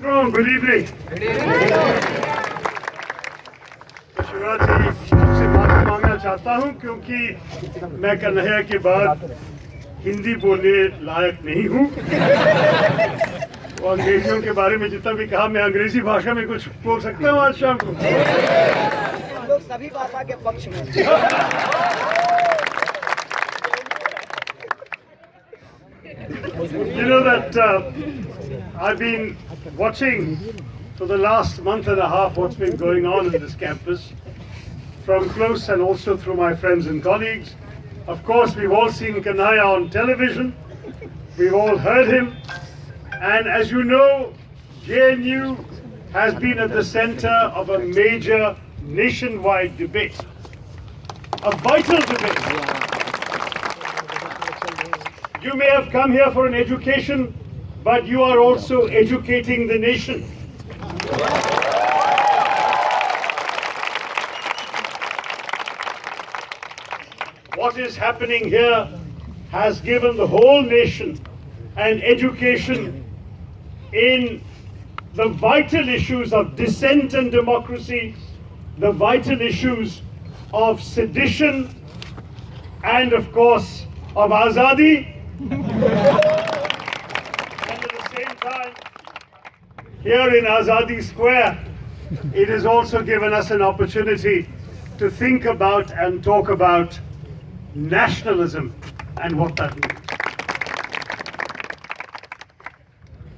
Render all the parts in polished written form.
Oh, good evening. Shivraj ji से माफी मांगना चाहता हूं क्योंकि मैं कन्हैया के बाद हिंदी बोलने लायक नहीं हूं। वो अंग्रेजियों के बारे में जितना भी कहा, मैं अंग्रेजी भाषा में कुछ बोल सकता हूं आज शाम को। हम लोग सभी भाषा के पक्ष में। You know that I've been watching for the last month and a half what's been going on in this campus from close and also through my friends and colleagues. Of course, we've all seen Kanhaiya on television. We've all heard him. And as you know, JNU has been at the center of a major nationwide debate, a vital debate. You may have come here for an education, but you are also educating the nation. What is happening here has given the whole nation an education in the vital issues of dissent and democracy, the vital issues of sedition, and of course of azadi. And at the same time, here in Azadi Square, it has also given us an opportunity to think about and talk about nationalism and what that means.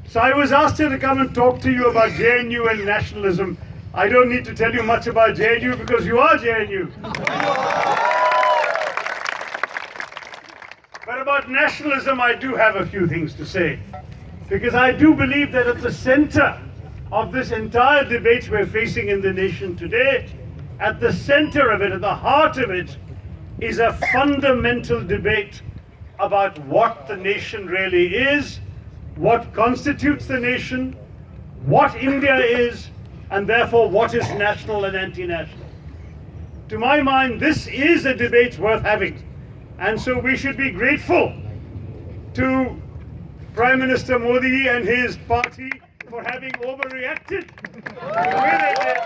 So I was asked here to come and talk to you about JNU and nationalism. I don't need to tell you much about JNU because you are JNU. But about nationalism, I do have a few things to say. Because I do believe that at the center of this entire debate we're facing in the nation today, at the center of it, at the heart of it, is a fundamental debate about what the nation really is, what constitutes the nation, what India is, and therefore what is national and anti-national. To my mind, this is a debate worth having. And so we should be grateful to Prime Minister Modi and his party for having overreacted the way they did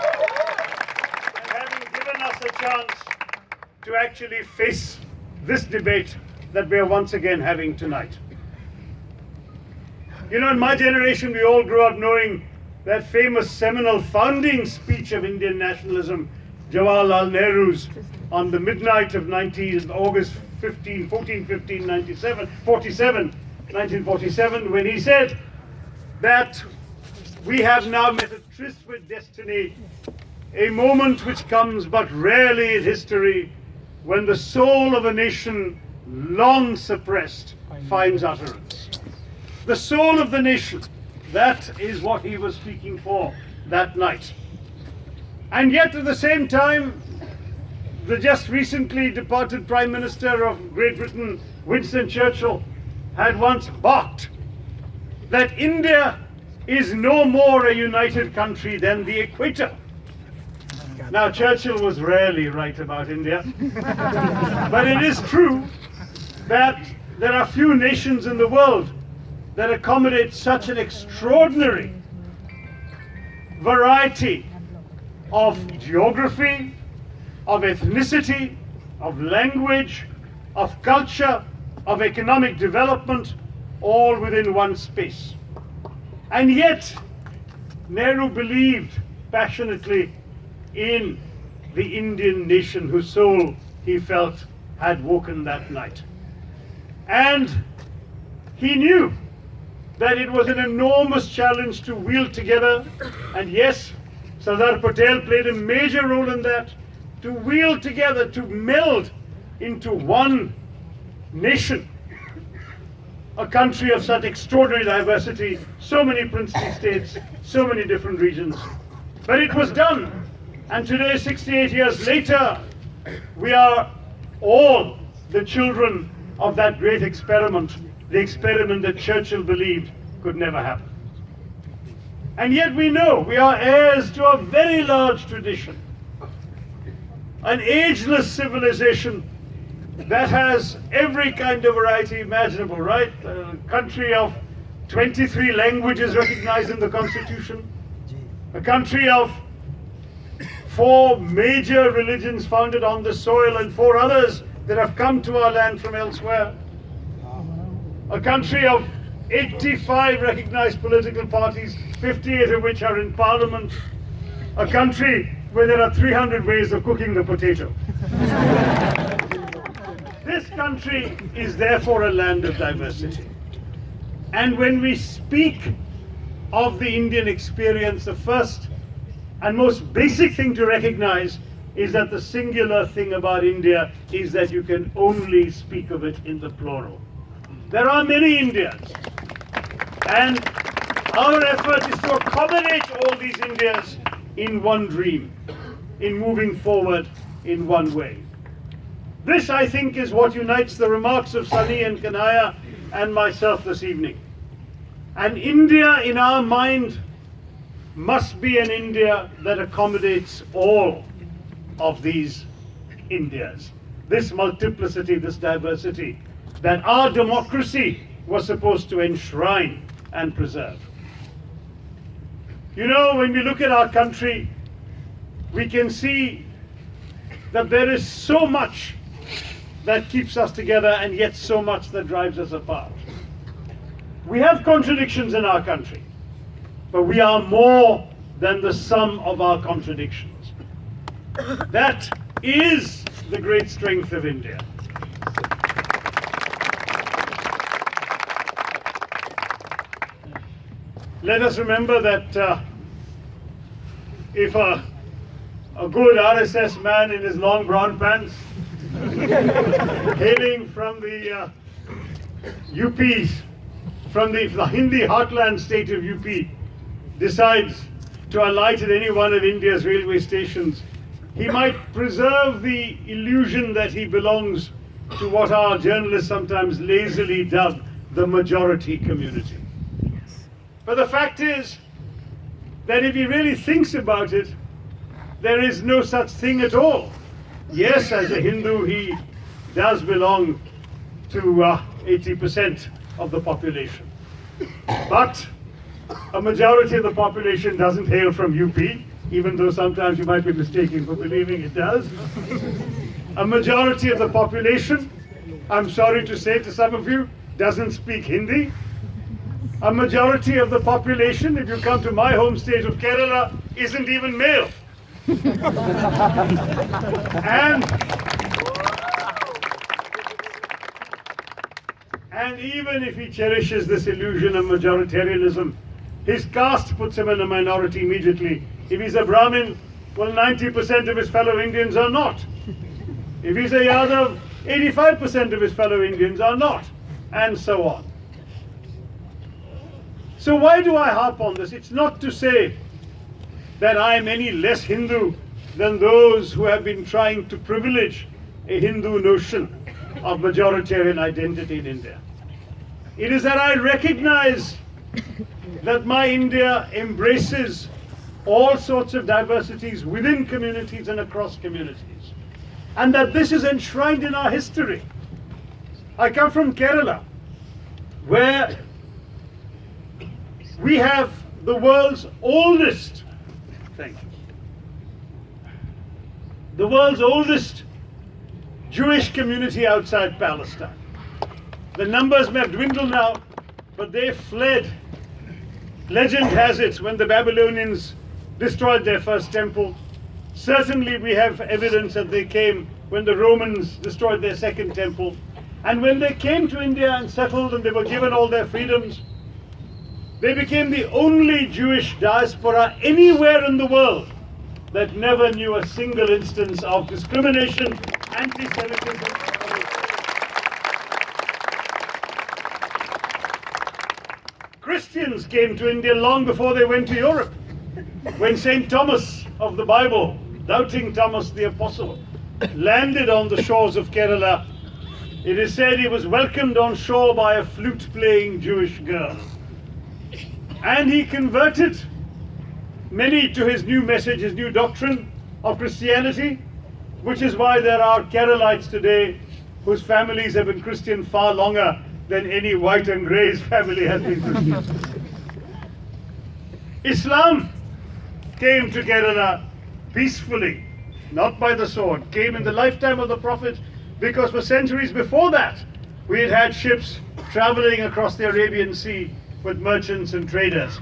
and having given us a chance to actually face this debate that we are once again having tonight. You know, in my generation, we all grew up knowing that famous seminal founding speech of Indian nationalism, Jawaharlal Nehru's, on the midnight of August 1947, when he said that we have now met a tryst with destiny, a moment which comes but rarely in history, when the soul of a nation long suppressed finds utterance. The soul of the nation, that is what he was speaking for that night. And yet at the same time, the just recently departed Prime Minister of Great Britain, Winston Churchill, had once barked that India is no more a united country than the equator. Now, Churchill was rarely right about India, but it is true that there are few nations in the world that accommodate such an extraordinary variety of geography, of ethnicity, of language, of culture, of economic development, all within one space. And yet, Nehru believed passionately in the Indian nation whose soul he felt had woken that night. And he knew that it was an enormous challenge to wield together, and yes, Sardar Patel played a major role in that, to wield together, to meld into one nation, a country of such extraordinary diversity, so many princely states, so many different regions. But it was done, and today, 68 years later, we are all the children of that great experiment, the experiment that Churchill believed could never happen. And yet we know we are heirs to a very large tradition, an ageless civilization that has every kind of variety imaginable, right? A country of 23 languages recognized in the Constitution, a country of 4 major religions founded on the soil and 4 others that have come to our land from elsewhere, a country of 85 recognized political parties, 58 of which are in parliament, a country where there are 300 ways of cooking the potato. This country is therefore a land of diversity. And when we speak of the Indian experience, the first and most basic thing to recognize is that the singular thing about India is that you can only speak of it in the plural. There are many Indias, and our effort is to accommodate all these Indias in one dream, in moving forward in one way. This, I think, is what unites the remarks of Sunny and Kanhaiya and myself this evening. And India, in our mind, must be an India that accommodates all of these Indias. This multiplicity, this diversity, that our democracy was supposed to enshrine and preserve. You know, when we look at our country, we can see that there is so much that keeps us together and yet so much that drives us apart. We have contradictions in our country, but we are more than the sum of our contradictions. That is the great strength of India. Let us remember that if a good RSS man in his long brown pants, hailing from the UPs, from the Hindi heartland state of UP, decides to alight at any one of India's railway stations, he might preserve the illusion that he belongs to what our journalists sometimes lazily dub the majority community. But the fact is that if he really thinks about it, there is no such thing at all. Yes, as a Hindu, he does belong to 80% of the population. But a majority of the population doesn't hail from UP, even though sometimes you might be mistaken for believing it does. A majority of the population, I'm sorry to say to some of you, doesn't speak Hindi. A majority of the population, if you come to my home state of Kerala, isn't even male. And even if he cherishes this illusion of majoritarianism, his caste puts him in a minority immediately. If he's a Brahmin, well, 90% of his fellow Indians are not. If he's a Yadav, 85% of his fellow Indians are not, and so on. So why do I harp on this? It's not to say that I am any less Hindu than those who have been trying to privilege a Hindu notion of majoritarian identity in India. It is that I recognize that my India embraces all sorts of diversities within communities and across communities, and that this is enshrined in our history. I come from Kerala, where we have the world's oldest, the world's oldest Jewish community outside Palestine. The numbers may have dwindled now, but they fled. Legend has it, when the Babylonians destroyed their first temple. Certainly we have evidence that they came when the Romans destroyed their second temple. And when they came to India and settled and they were given all their freedoms, they became the only Jewish diaspora anywhere in the world that never knew a single instance of discrimination, anti-Semitism. Christians came to India long before they went to Europe. When St. Thomas of the Bible, doubting Thomas the Apostle, landed on the shores of Kerala, it is said he was welcomed on shore by a flute-playing Jewish girl. And he converted many to his new message, his new doctrine of Christianity, which is why there are Keralites today whose families have been Christian far longer than any white and grey's family has been produced. Islam came to Kerala peacefully, not by the sword, came in the lifetime of the Prophet, because for centuries before that, we had had ships traveling across the Arabian Sea with merchants and traders.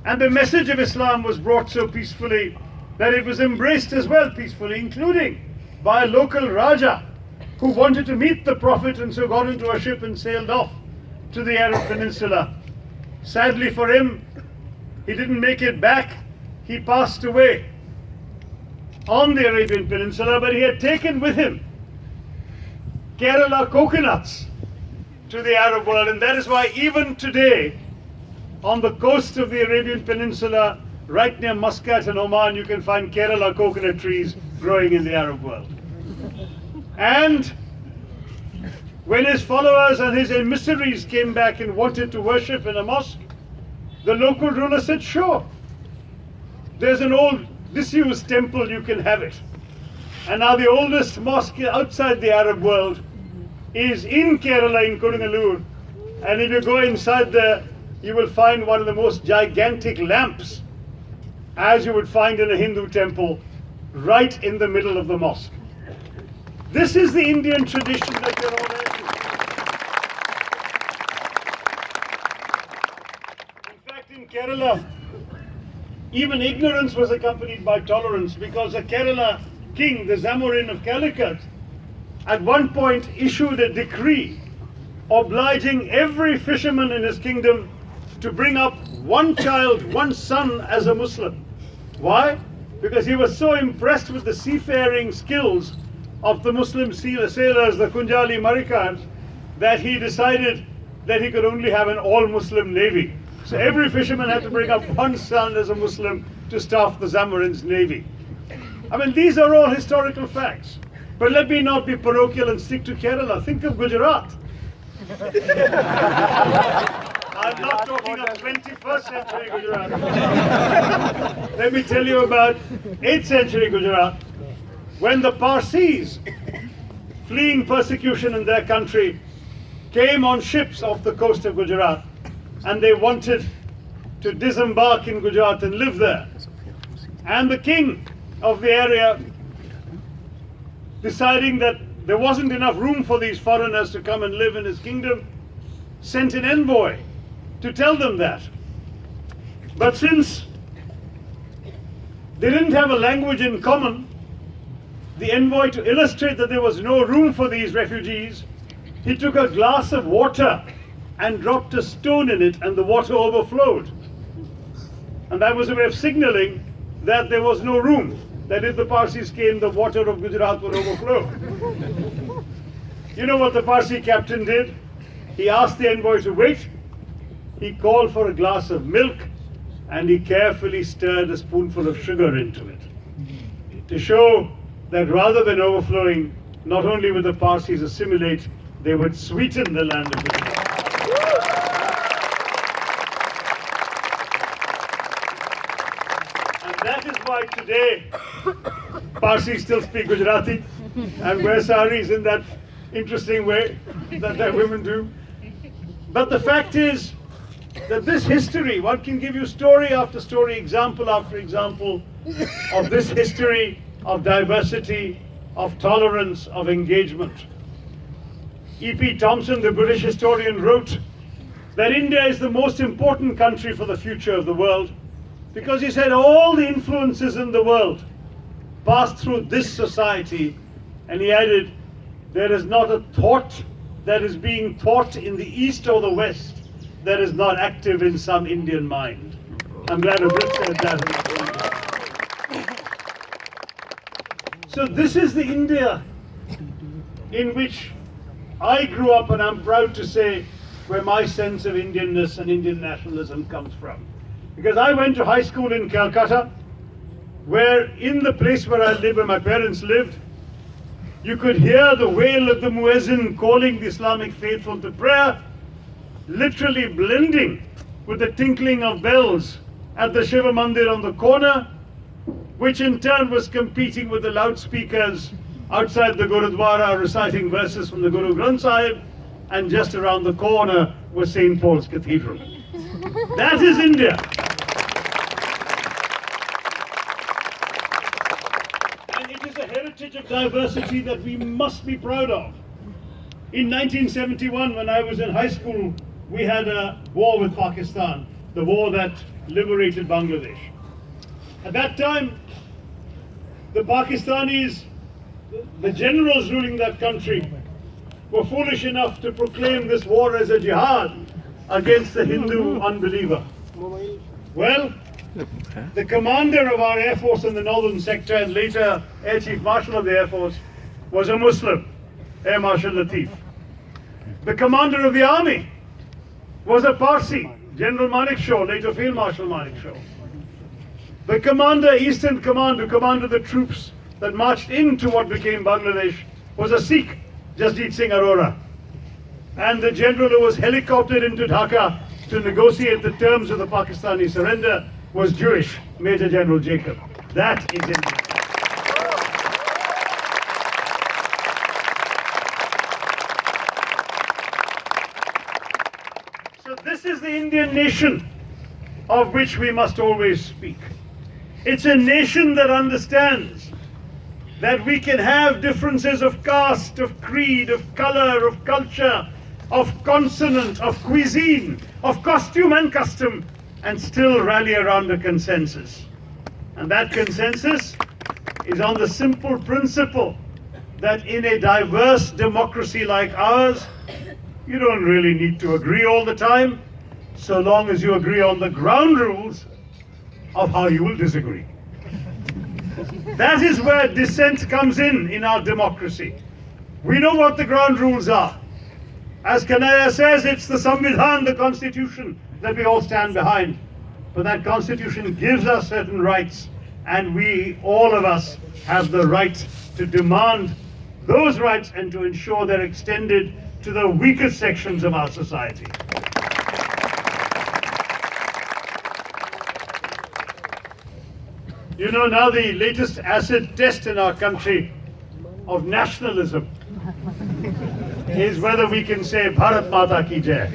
And the message of Islam was brought so peacefully that it was embraced as well peacefully, including by a local Raja who wanted to meet the Prophet and so got into a ship and sailed off to the Arab Peninsula. Sadly for him, he didn't make it back. He passed away on the Arabian Peninsula, but he had taken with him Kerala coconuts to the Arab world, and that is why even today on the coast of the Arabian Peninsula, right near Muscat and Oman, you can find Kerala coconut trees growing in the Arab world. And when his followers and his emissaries came back and wanted to worship in a mosque, the local ruler said, sure, there's an old disused temple, you can have it. And now the oldest mosque outside the Arab world is in Kerala, in Kodungalur. And if you go inside there, you will find one of the most gigantic lamps, as you would find in a Hindu temple, right in the middle of the mosque. This is the Indian tradition that you're all into. In fact, in Kerala, even ignorance was accompanied by tolerance, because the Kerala king, the Zamorin of Calicut, at one point issued a decree obliging every fisherman in his kingdom to bring up one child, one son as a Muslim. Why? Because he was so impressed with the seafaring skills of the Muslim sailors, the Kunjali Marikans, that he decided that he could only have an all-Muslim navy. So every fisherman had to bring up one son as a Muslim to staff the Zamorin's navy. I mean, these are all historical facts. But let me not be parochial and stick to Kerala. Think of Gujarat. I'm not talking of 21st century Gujarat. Let me tell you about 8th century Gujarat, when the Parsis, fleeing persecution in their country, came on ships off the coast of Gujarat, and they wanted to disembark in Gujarat and live there. And the king of the area, deciding that there wasn't enough room for these foreigners to come and live in his kingdom, sent an envoy to tell them that. But since they didn't have a language in common, the envoy, to illustrate that there was no room for these refugees, he took a glass of water and dropped a stone in it, and the water overflowed. And that was a way of signaling that there was no room, that if the Parsis came, the water of Gujarat would overflow. You know what the Parsi captain did? He asked the envoy to wait. He called for a glass of milk, and he carefully stirred a spoonful of sugar into it, to show that rather than overflowing, not only would the Parsis assimilate, they would sweeten the land of Gujarat. And that is why today Parsis still speak Gujarati and wear saris in that interesting way that their women do. But the fact is that this history, one can give you story after story, example after example of this history of diversity, of tolerance, of engagement. E.P. Thompson, the British historian, wrote that India is the most important country for the future of the world, because he said all the influences in the world passed through this society, and he added, there is not a thought that is being taught in the East or the West that is not active in some Indian mind. I'm glad a Brit said that. So this is the India in which I grew up, and I'm proud to say where my sense of Indianness and Indian nationalism comes from. Because I went to high school in Calcutta, where in the place where I lived, where my parents lived, you could hear the wail of the muezzin calling the Islamic faithful to prayer, literally blending with the tinkling of bells at the Shiva Mandir on the corner, which in turn was competing with the loudspeakers outside the Gurudwara reciting verses from the Guru Granth Sahib, and just around the corner was St. Paul's Cathedral. That is India. And it is a heritage of diversity that we must be proud of. In 1971, when I was in high school, we had a war with Pakistan, the war that liberated Bangladesh. At that time, the Pakistanis, the generals ruling that country, were foolish enough to proclaim this war as a jihad against the Hindu unbeliever. Well, the commander of our Air Force in the northern sector and later Air Chief Marshal of the Air Force was a Muslim, Air Marshal Latif. The commander of the army was a Parsi, General Manekshaw, later Field Marshal Manekshaw. The commander, Eastern Command, who commanded the troops that marched into what became Bangladesh, was a Sikh, Jasdeep Singh Arora. And the general who was helicoptered into Dhaka to negotiate the terms of the Pakistani surrender was Jewish, Major General Jacob. That is India. So this is the Indian nation of which we must always speak. It's a nation that understands that we can have differences of caste, of creed, of color, of culture, of consonant, of cuisine, of costume and custom, and still rally around a consensus. And that consensus is on the simple principle that in a diverse democracy like ours, you don't really need to agree all the time, so long as you agree on the ground rules of how you will disagree. That is where dissent comes in our democracy. We know what the ground rules are. As Kanaya says, it's the Samvidhan, the constitution, that we all stand behind. But that constitution gives us certain rights, and we, all of us, have the right to demand those rights and to ensure they're extended to the weakest sections of our society. You know, now the latest acid test in our country of nationalism is whether we can say Bharat Mata Ki Jai.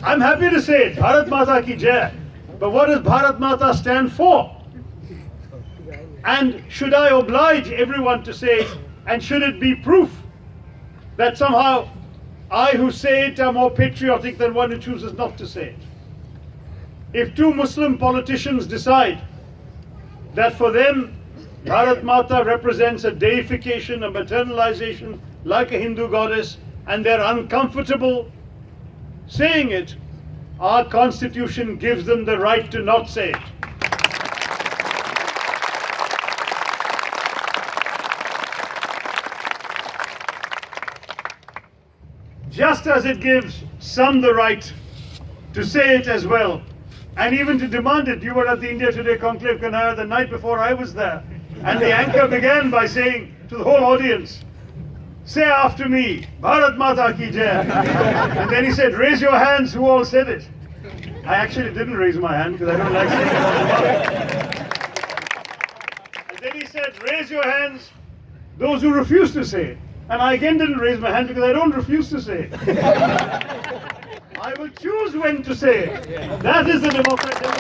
I'm happy to say it, Bharat Mata Ki Jai. But what does Bharat Mata stand for? And should I oblige everyone to say it? And should it be proof that somehow I who say it am more patriotic than one who chooses not to say it? If two Muslim politicians decide that for them Bharat Mata represents a deification, a maternalization like a Hindu goddess, and they're uncomfortable saying it, our constitution gives them the right to not say it. Just as it gives some the right to say it as well, and even to demand it. You were at the India Today conclave, Kanaya, the night before I was there, and the anchor began by saying to the whole audience, say after me, Bharat Mata Ki Jai. And then he said, raise your hands who all said it. I actually didn't raise my hand because I don't like saying it. And then he said, raise your hands those who refuse to say it. And I again didn't raise my hand because I don't refuse to say it. I will choose when to say it. That is the democratic way.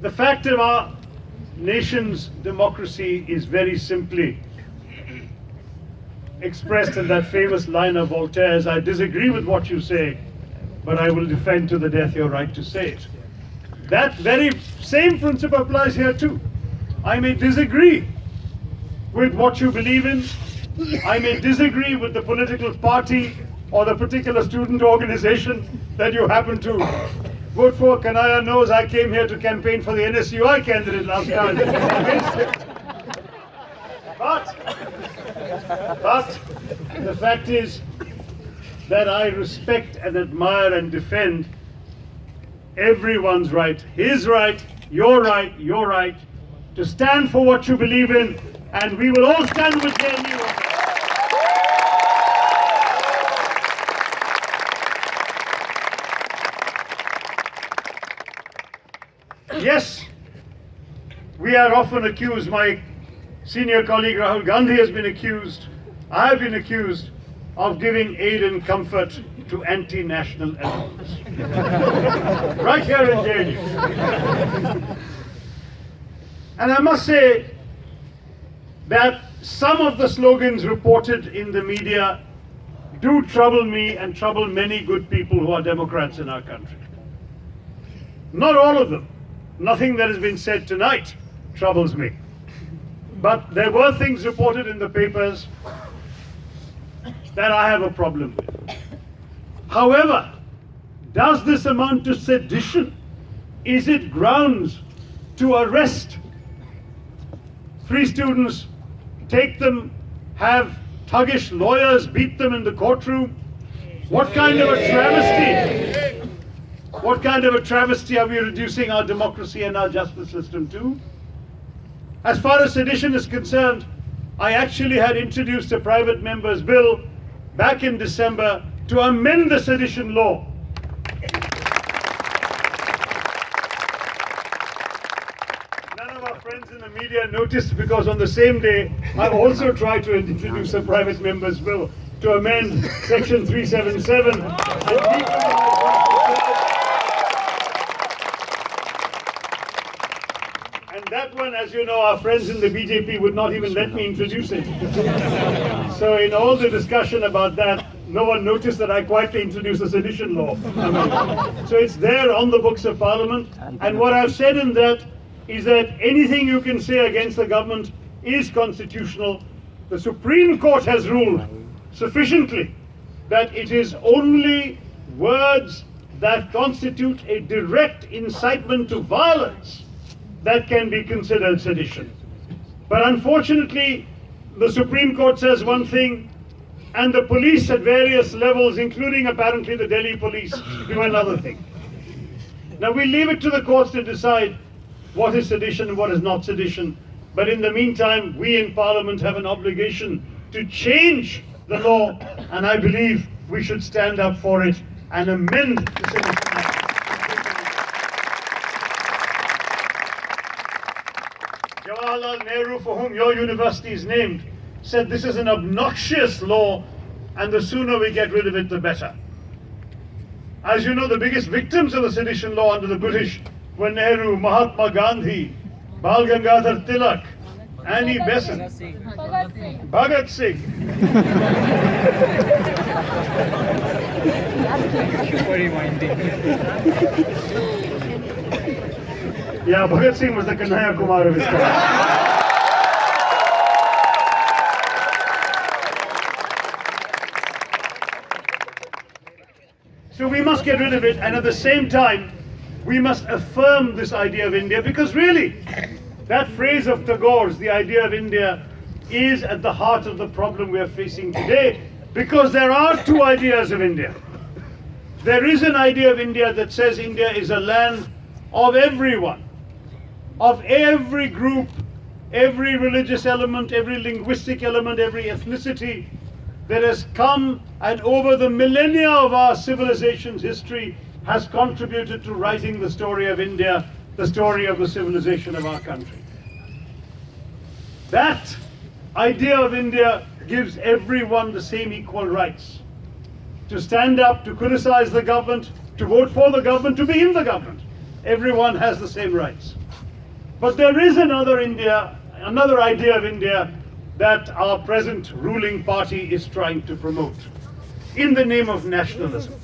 The fact of our nation's democracy is very simply expressed in that famous line of Voltaire's, I disagree with what you say, but I will defend to the death your right to say it. That very same principle applies here too. I may disagree with what you believe in. I may disagree with the political party or the particular student organization that you happen to vote for. Kanaya knows I came here to campaign for the NSUI candidate last time against it. But the fact is that I respect and admire and defend everyone's right, his right, your right, to stand for what you believe in, and we will all stand with JNU. Yes, we are often accused, my senior colleague Rahul Gandhi has been accused, I have been accused of giving aid and comfort to anti-national elements. Right here in JNU. And I must say that some of the slogans reported in the media do trouble me and trouble many good people who are Democrats in our country. Not all of them. Nothing that has been said tonight troubles me. But there were things reported in the papers that I have a problem with. However, does this amount to sedition? Is it grounds to arrest free students, take them, have thuggish lawyers beat them in the courtroom? What kind of a travesty? What kind of a travesty are we reducing our democracy and our justice system to? As far as sedition is concerned, I actually had introduced a private member's bill back in December to amend the sedition law. None of our friends in the media noticed, because on the same day I also tried to introduce a private member's bill to amend section 377 and that one, as you know, our friends in the BJP would not even let me introduce it. So in all the discussion about that, no one noticed that I quietly introduced the sedition law. So it's there on the books of Parliament, and what I've said in that is that anything you can say against the government is constitutional. The Supreme Court has ruled sufficiently that it is only words that constitute a direct incitement to violence that can be considered sedition. But unfortunately, the Supreme Court says one thing, and the police at various levels, including apparently the Delhi police, do another thing. Now we leave it to the courts to decide what is sedition and what is not sedition. But in the meantime, we in Parliament have an obligation to change the law, and I believe we should stand up for it and amend the Sedition Act. Jawaharlal Nehru, for whom your university is named, said this is an obnoxious law, and the sooner we get rid of it, the better. As you know, the biggest victims of the sedition law under the British were Nehru, Mahatma Gandhi, Bal Gangadhar Tilak, Annie Besant, Bhagat Singh. Yeah, Bhagat Singh was the Kanhaiya Kumar of his time. So we must get rid of it, and at the same time, we must affirm this idea of India, because really, that phrase of Tagore's, the idea of India, is at the heart of the problem we are facing today, because there are two ideas of India. There is an idea of India that says India is a land of everyone, of every group, every religious element, every linguistic element, every ethnicity that has come and over the millennia of our civilization's history has contributed to writing the story of India, the story of the civilization of our country. That idea of India gives everyone the same equal rights to stand up, to criticize the government, to vote for the government, to be in the government. Everyone has the same rights. But there is another India, another idea of India that our present ruling party is trying to promote in the name of nationalism.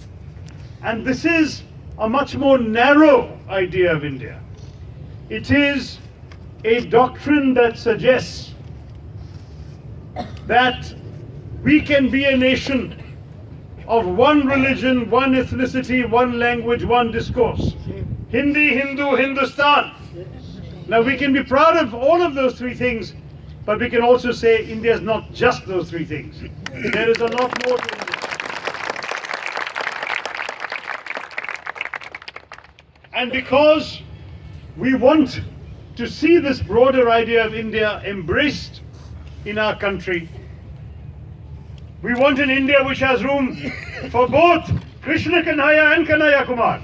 And this is a much more narrow idea of India. It is a doctrine that suggests that we can be a nation of one religion, one ethnicity, one language, one discourse. Hindi, Hindu, Hindustan. Now we can be proud of all of those three things, but we can also say India is not just those three things. There is a lot more to India. And because we want to see this broader idea of India embraced in our country, we want an India which has room for both Krishna Kanhaiya and Kanhaiya Kumar.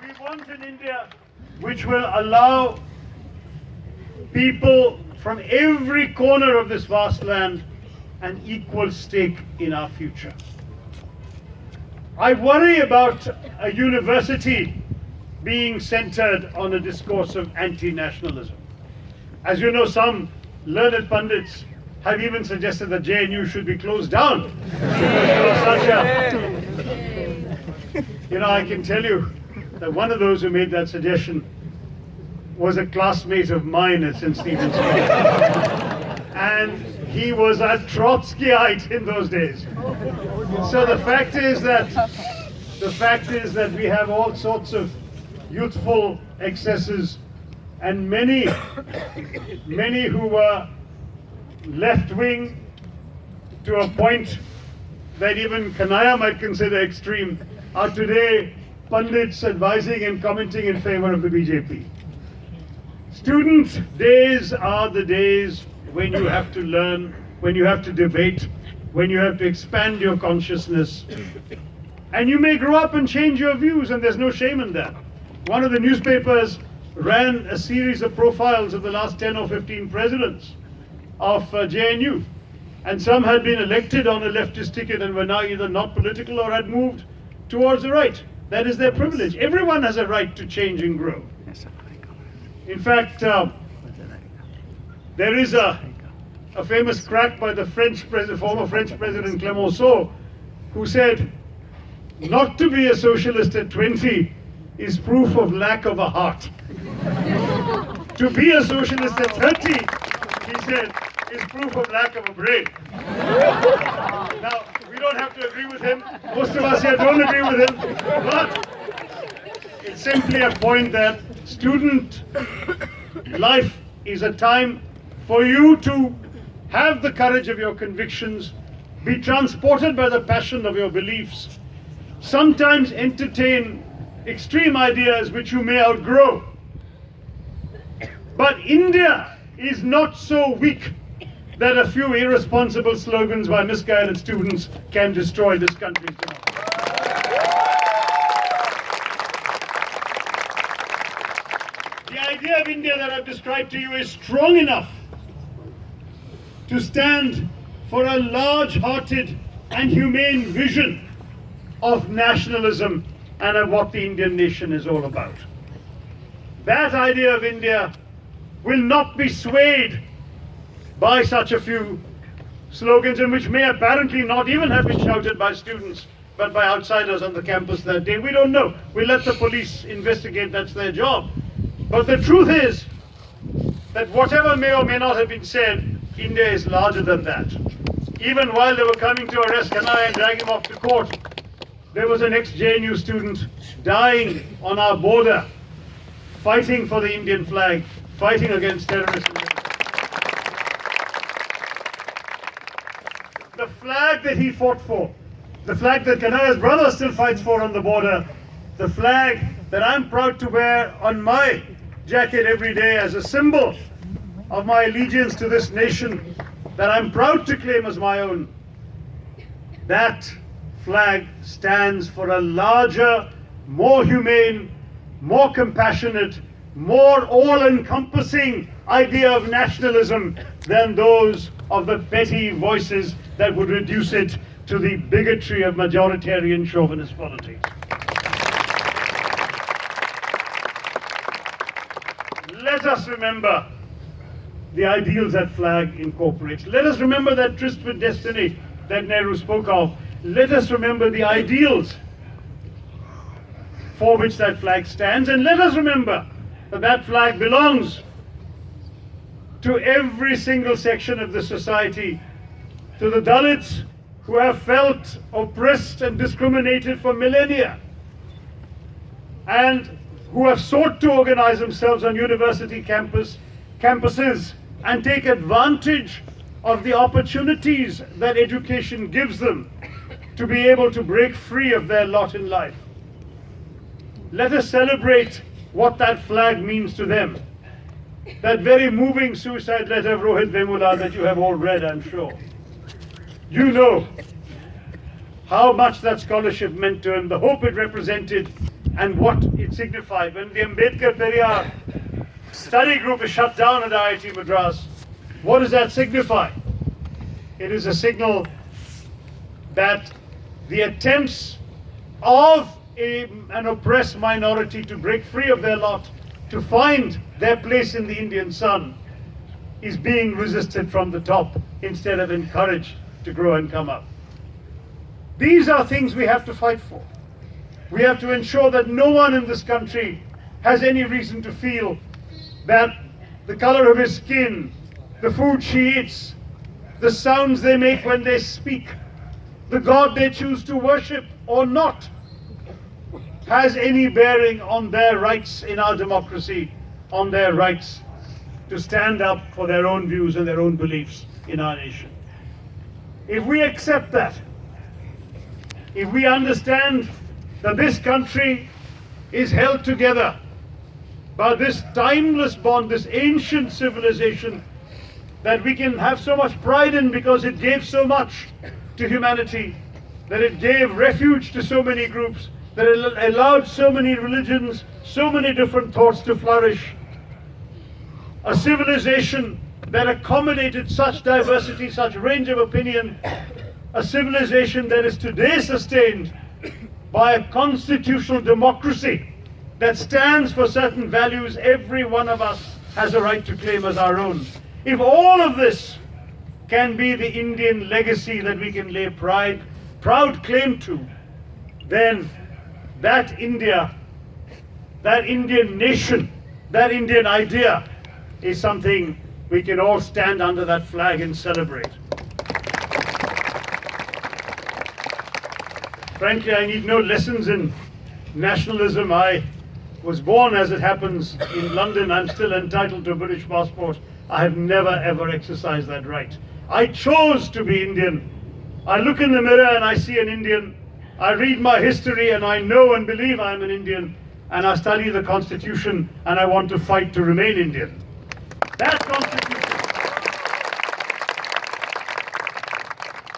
We India which will allow people from every corner of this vast land an equal stake in our future. I worry about a university being centered on a discourse of anti-nationalism. As you know, some learned pundits have even suggested that JNU should be closed down. I can tell you that one of those who made that suggestion was a classmate of mine at St. Stephen's School. And he was a Trotskyite in those days. So the fact is that we have all sorts of youthful excesses, and many who were left-wing to a point that even Kanaya might consider extreme are today pundits advising and commenting in favor of the BJP. Student days are the days when you have to learn, when you have to debate, when you have to expand your consciousness. And you may grow up and change your views, and there's no shame in that. One of the newspapers ran a series of profiles of the last 10 or 15 presidents of JNU. And some had been elected on a leftist ticket and were now either not political or had moved towards the right. That is their privilege. Everyone has a right to change and grow. In fact, there is a famous crack by the former French President Clemenceau, who said, not to be a socialist at 20 is proof of lack of a heart. To be a socialist at 30, he said, is proof of lack of a brain. Now, we don't have to agree with him. Most of us here don't agree with him. But it's simply a point that student life is a time for you to have the courage of your convictions, be transported by the passion of your beliefs, sometimes entertain extreme ideas which you may outgrow. But India is not so weak that a few irresponsible slogans by misguided students can destroy this country's democracy. The idea of India that I've described to you is strong enough to stand for a large-hearted and humane vision of nationalism and of what the Indian nation is all about. That idea of India will not be swayed by such a few slogans, and which may apparently not even have been shouted by students, but by outsiders on the campus that day. We don't know. We'll let the police investigate, that's their job. But the truth is that whatever may or may not have been said, India is larger than that. Even while they were coming to arrest Kanai and drag him off to court, there was an ex-JNU student dying on our border, fighting for the Indian flag, fighting against terrorism. The flag that he fought for, the flag that Kanaya's brother still fights for on the border, the flag that I'm proud to wear on my jacket every day as a symbol of my allegiance to this nation, that I'm proud to claim as my own, that flag stands for a larger, more humane, more compassionate, more all-encompassing idea of nationalism than those of the petty voices that would reduce it to the bigotry of majoritarian chauvinist politics. Let us remember the ideals that flag incorporates. Let us remember that tryst with destiny that Nehru spoke of. Let us remember the ideals for which that flag stands, and let us remember that that flag belongs to every single section of the society, to the Dalits who have felt oppressed and discriminated for millennia, and who have sought to organize themselves on university campuses and take advantage of the opportunities that education gives them to be able to break free of their lot in life. Let us celebrate what that flag means to them. That very moving suicide letter of Rohit Vemula that you have all read, I'm sure. You know how much that scholarship meant to him, the hope it represented, and what it signified. When the Ambedkar Periyar study group is shut down at IIT Madras, what does that signify? It is a signal that the attempts of an oppressed minority to break free of their lot, to find their place in the Indian sun, is being resisted from the top instead of encouraged to grow and come up. These are things we have to fight for. We have to ensure that no one in this country has any reason to feel that the color of his skin, the food she eats, the sounds they make when they speak, the God they choose to worship or not, has any bearing on their rights in our democracy, on their rights to stand up for their own views and their own beliefs in our nation. If we accept that, if we understand that this country is held together by this timeless bond, this ancient civilization that we can have so much pride in because it gave so much to humanity, that it gave refuge to so many groups, that it allowed so many religions, so many different thoughts to flourish. A civilization that accommodated such diversity, such range of opinion, a civilization that is today sustained by a constitutional democracy that stands for certain values every one of us has a right to claim as our own. If all of this can be the Indian legacy that we can lay proud claim to, then that India, that Indian nation, that Indian idea is something we can all stand under that flag and celebrate. Frankly, I need no lessons in nationalism. I was born, as it happens, in London. I'm still entitled to a British passport. I have never ever exercised that right. I chose to be Indian. I look in the mirror and I see an Indian. I read my history and I know and believe I'm an Indian. And I study the Constitution and I want to fight to remain Indian.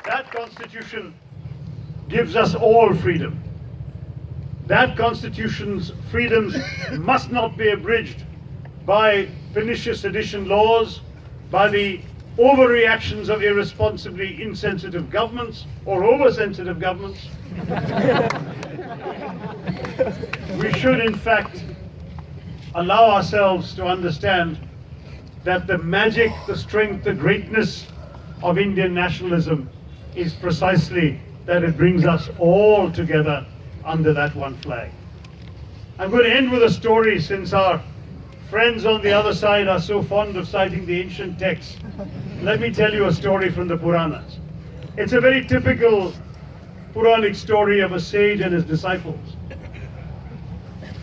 That Constitution gives us all freedom. That Constitution's freedoms must not be abridged by pernicious sedition laws, by the overreactions of irresponsibly insensitive governments or oversensitive governments. We should, in fact, allow ourselves to understand that the magic, the strength, the greatness of Indian nationalism is precisely that it brings us all together under that one flag. I'm going to end with a story, since our friends on the other side are so fond of citing the ancient texts. Let me tell you a story from the Puranas. It's a very typical Puranic story of a sage and his disciples.